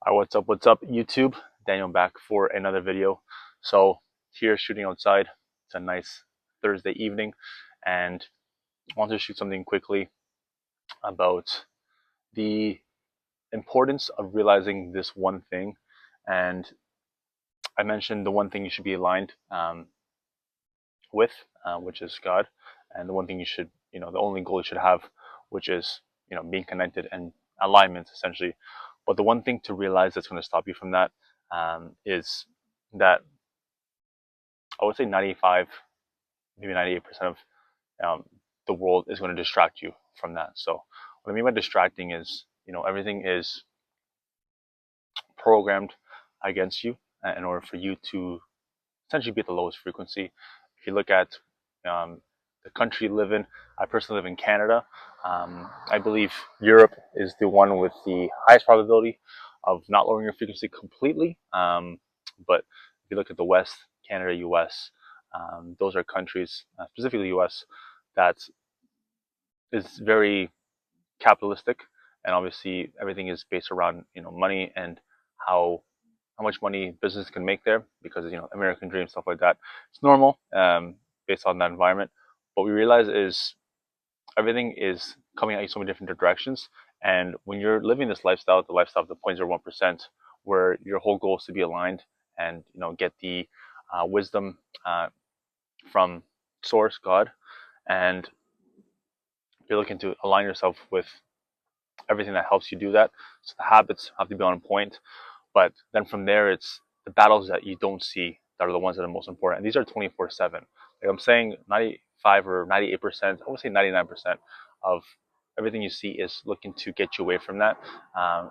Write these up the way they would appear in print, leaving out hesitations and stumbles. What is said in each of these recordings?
Alright, what's up, YouTube? Daniel back for another video. So here shooting outside. It's a nice Thursday evening, and I want to shoot something quickly about the importance of realizing this one thing. And I mentioned the one thing you should be aligned with, which is God, and the one thing you should, the only goal you should have, which is, being connected and alignment essentially. But the one thing to realize that's going to stop you from that is that I would say 95, maybe 98% of the world is going to distract you from that. So what I mean by distracting is, everything is programmed against you in order for you to essentially be at the lowest frequency. If you look at the country you live in, I personally live in Canada. I believe Europe is the one with the highest probability of not lowering your frequency completely. But if you look at the West, Canada, US, those are countries, specifically US, that is very capitalistic, and obviously everything is based around money and how much money business can make there, because American dream, stuff like that. It's normal based on that environment. What we realize is everything is coming at you so many different directions, and when you're living this lifestyle, the lifestyle of the 0.01%, where your whole goal is to be aligned and get the wisdom from source, God, and you're looking to align yourself with everything that helps you do that. So the habits have to be on point, but then from there, it's the battles that you don't see that are the ones that are most important. And these are 24/7. Like I'm saying, 95 or 98%, I would say 99% of everything you see is looking to get you away from that,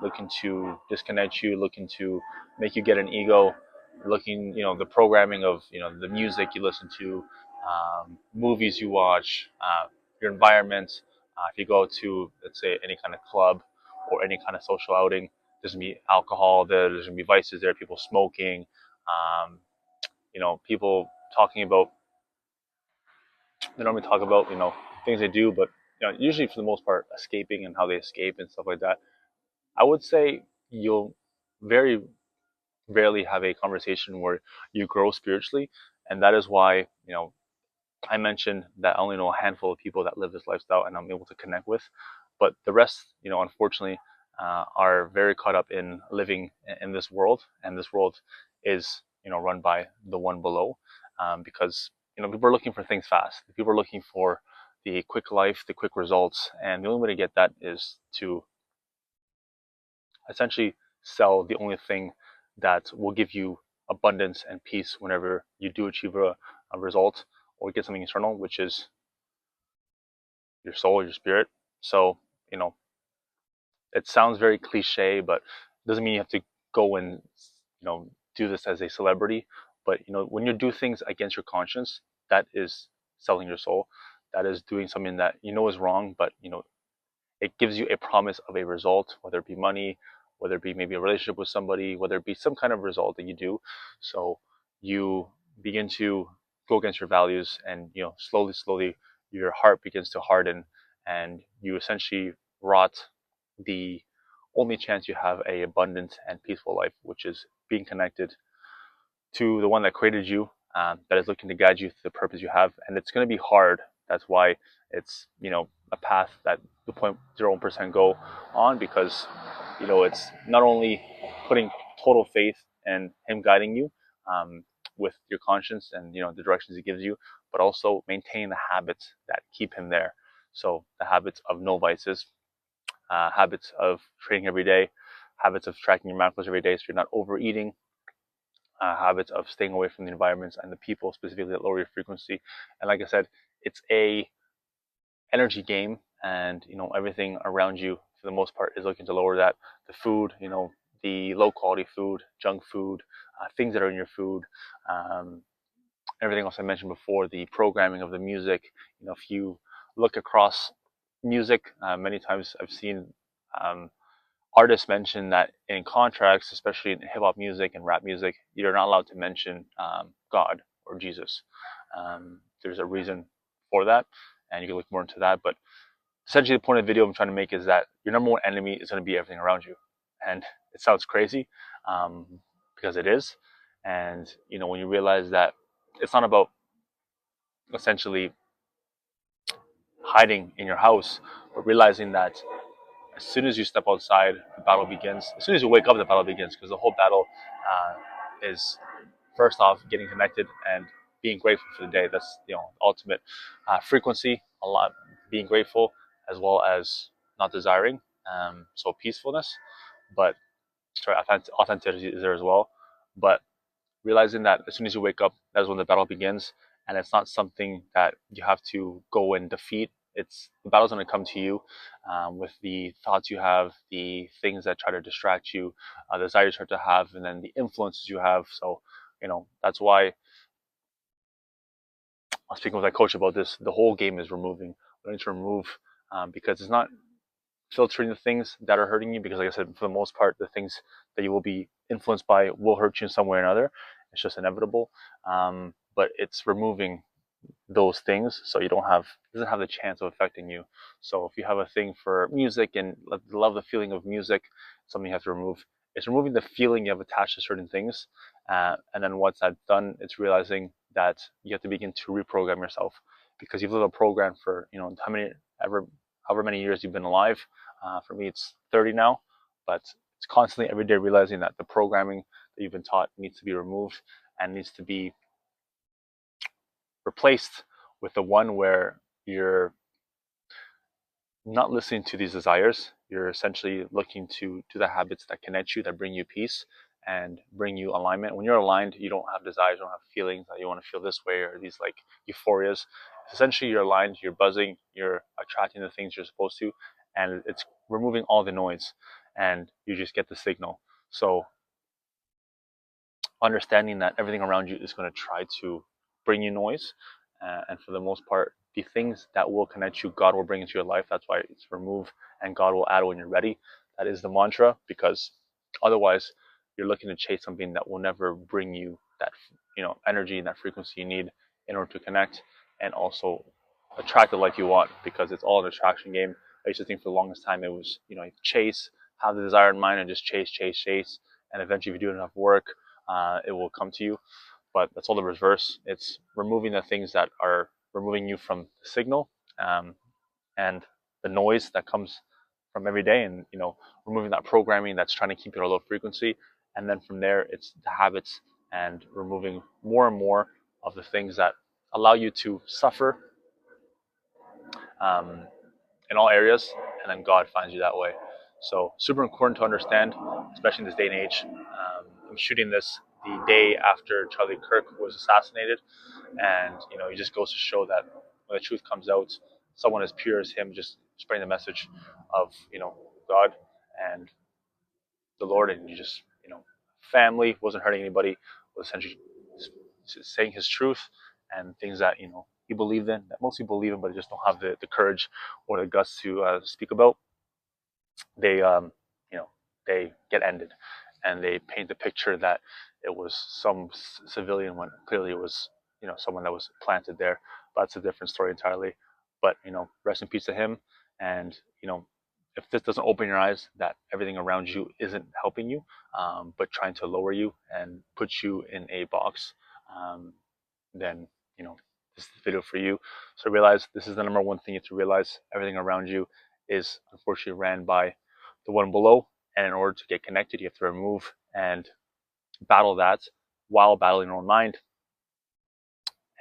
looking to disconnect you, looking to make you get an ego, looking, the programming of, the music you listen to, movies you watch, your environment. If you go to, let's say, any kind of club or any kind of social outing, there's gonna be alcohol there. There's gonna be vices there. People smoking. Um, people talking about. They normally talk about things they do, but usually for the most part, escaping and how they escape and stuff like that. I would say you'll very rarely have a conversation where you grow spiritually, and that is why I mentioned that I only know a handful of people that live this lifestyle and I'm able to connect with, but the rest, unfortunately, are very caught up in living in this world, and this world is, run by the one below, because people are looking for things fast. People are looking for the quick life, the quick results, and the only way to get that is to essentially sell the only thing that will give you abundance and peace whenever you do achieve a result or get something eternal, which is your soul, your spirit. So, it sounds very cliche, but it doesn't mean you have to go and, do this as a celebrity. But, when you do things against your conscience, that is selling your soul. That is doing something that is wrong, but, it gives you a promise of a result, whether it be money, whether it be maybe a relationship with somebody, whether it be some kind of result that you do. So you begin to go against your values, and slowly, slowly, your heart begins to harden, and you essentially rot the only chance you have a abundant and peaceful life, which is being connected to the one that created you, that is looking to guide you to the purpose you have. And it's going to be hard. That's why it's a path that the 0.01% go on, because it's not only putting total faith and him guiding you, with your conscience and the directions he gives you, but also maintain the habits that keep him there. So the habits of no vices, habits of training every day, habits of tracking your macros every day so you're not overeating, habits of staying away from the environments and the people specifically that lower your frequency. And like I said, it's a energy game, and everything around you for the most part is looking to lower that. The food, the low quality food, junk food, things that are in your food, everything else I mentioned before, the programming of the music. If you look across music, many times I've seen artists mention that in contracts, especially in hip hop music and rap music, you're not allowed to mention God or Jesus. There's a reason for that, and you can look more into that. But essentially, the point of the video I'm trying to make is that your number one enemy is going to be everything around you. and it sounds crazy, um, because it is. And when you realize that it's not about essentially hiding in your house, but realizing that as soon as you step outside, the battle begins. As soon as you wake up, the battle begins, because the whole battle is first off getting connected and being grateful for the day. That's ultimate frequency. A lot being grateful, as well as not desiring. So peacefulness, but sorry, authenticity is there as well. But realizing that as soon as you wake up, that's when the battle begins, and it's not something that you have to go and defeat. It's the battle's going to come to you, with the thoughts you have, the things that try to distract you, the desires you start to have, and then the influences you have. So, that's why I was speaking with my coach about this. The whole game is removing. We need to remove, because it's not filtering the things that are hurting you, because like I said, for the most part, the things that you will be influenced by will hurt you in some way or another. It's just inevitable. But it's removing those things, so you don't have it doesn't have the chance of affecting you. So if you have a thing for music and love the feeling of music, something you have to remove. It's removing the feeling you have attached to certain things, and then once that's done, it's realizing that you have to begin to reprogram yourself, because you've lived a program for how many ever however many years you've been alive. For me, it's 30 now, but it's constantly every day realizing that the programming that you've been taught needs to be removed and needs to be replaced with the one where you're not listening to these desires. You're essentially looking to do the habits that connect you, that bring you peace and bring you alignment. When you're aligned, you don't have desires, you don't have feelings that you want to feel this way or these like euphorias. Essentially, you're aligned, you're buzzing, you're attracting the things you're supposed to, and it's removing all the noise, and you just get the signal. So understanding that everything around you is going to try to bring you noise, and for the most part, the things that will connect you, God will bring into your life. That's why it's remove, and God will add when you're ready. That is the mantra, because otherwise, you're looking to chase something that will never bring you that energy and that frequency you need in order to connect and also attract the life you want, because it's all an attraction game. I used to think for the longest time it was chase, have the desire in mind, and just chase, chase, chase, and eventually, if you do enough work, it will come to you. But that's all the reverse. It's removing the things that are removing you from the signal, and the noise that comes from every day, and removing that programming that's trying to keep you at a low frequency. And then from there, it's the habits and removing more and more of the things that allow you to suffer, um, in all areas, and then God finds you that way. So super important to understand, especially in this day and age. I'm shooting this the day after Charlie Kirk was assassinated, and it just goes to show that when the truth comes out, someone as pure as him just spreading the message of God and the Lord, and family, wasn't hurting anybody, was essentially saying his truth and things that he believed in, that most people believe in, but just don't have the courage or the guts to speak about. They they get ended, and they paint the picture that it was some civilian, when clearly it was someone that was planted there. But that's a different story entirely. But rest in peace to him. And if this doesn't open your eyes that everything around you isn't helping you, but trying to lower you and put you in a box, then this is the video for you. So realize this is the number one thing you have to realize. Everything around you is unfortunately ran by the one below, and in order to get connected, you have to remove and battle that while battling your own mind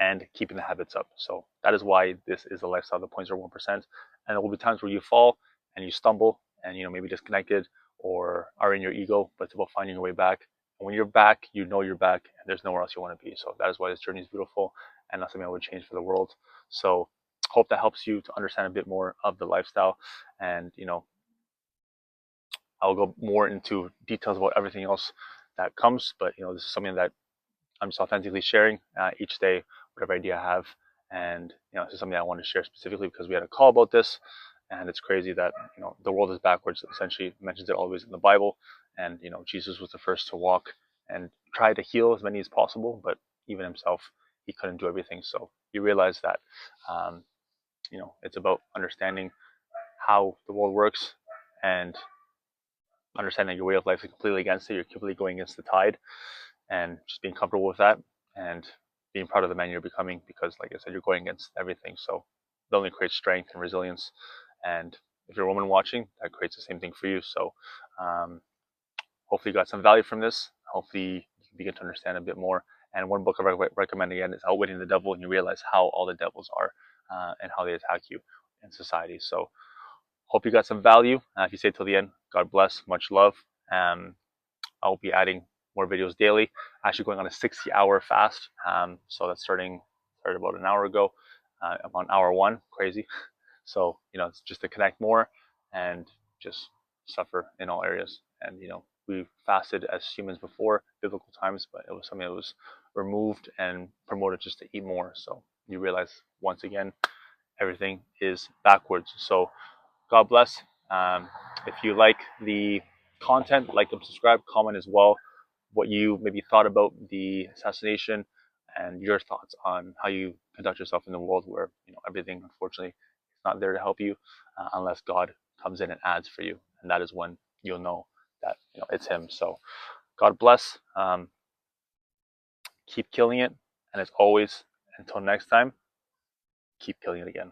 and keeping the habits up. So that is why this is the lifestyle of the 0.01%. And there will be times where you fall and you stumble and maybe disconnected or are in your ego, but it's about finding your way back. And when you're back, you're back, and there's nowhere else you want to be. So that is why this journey is beautiful, and that's something I would change for the world. So hope that helps you to understand a bit more of the lifestyle. And I'll go more into details about everything else that comes, but this is something that I'm just authentically sharing each day, whatever idea I have. And this is something I want to share specifically because we had a call about this, and it's crazy that the world is backwards. Essentially, mentions it always in the Bible, and Jesus was the first to walk and try to heal as many as possible, but even himself, he couldn't do everything. So you realize that it's about understanding how the world works and understanding your way of life is completely against it. You're completely going against the tide, and just being comfortable with that and being proud of the man you're becoming, because like I said, you're going against everything. So it only creates strength and resilience. And if you're a woman watching, that creates the same thing for you. So um, hopefully you got some value from this. Hopefully you can begin to understand a bit more. And one book I recommend again is Outwitting the Devil, and you realize how all the devils are and how they attack you in society. So hope you got some value. If you stayed till the end, God bless, much love. I'll be adding more videos daily. Actually going on a 60-hour fast. So that's started about an hour ago. I'm on hour 1, crazy. So, it's just to connect more and just suffer in all areas. And, we fasted as humans before, biblical times, but it was something that was removed and promoted just to eat more. So you realize once again, everything is backwards. So God bless. If you like the content, like and subscribe, comment as well what you maybe thought about the assassination and your thoughts on how you conduct yourself in the world where everything unfortunately is not there to help you unless God comes in and adds for you, and that is when you'll know that it's Him. So God bless. Keep killing it, and as always, until next time, keep killing it again.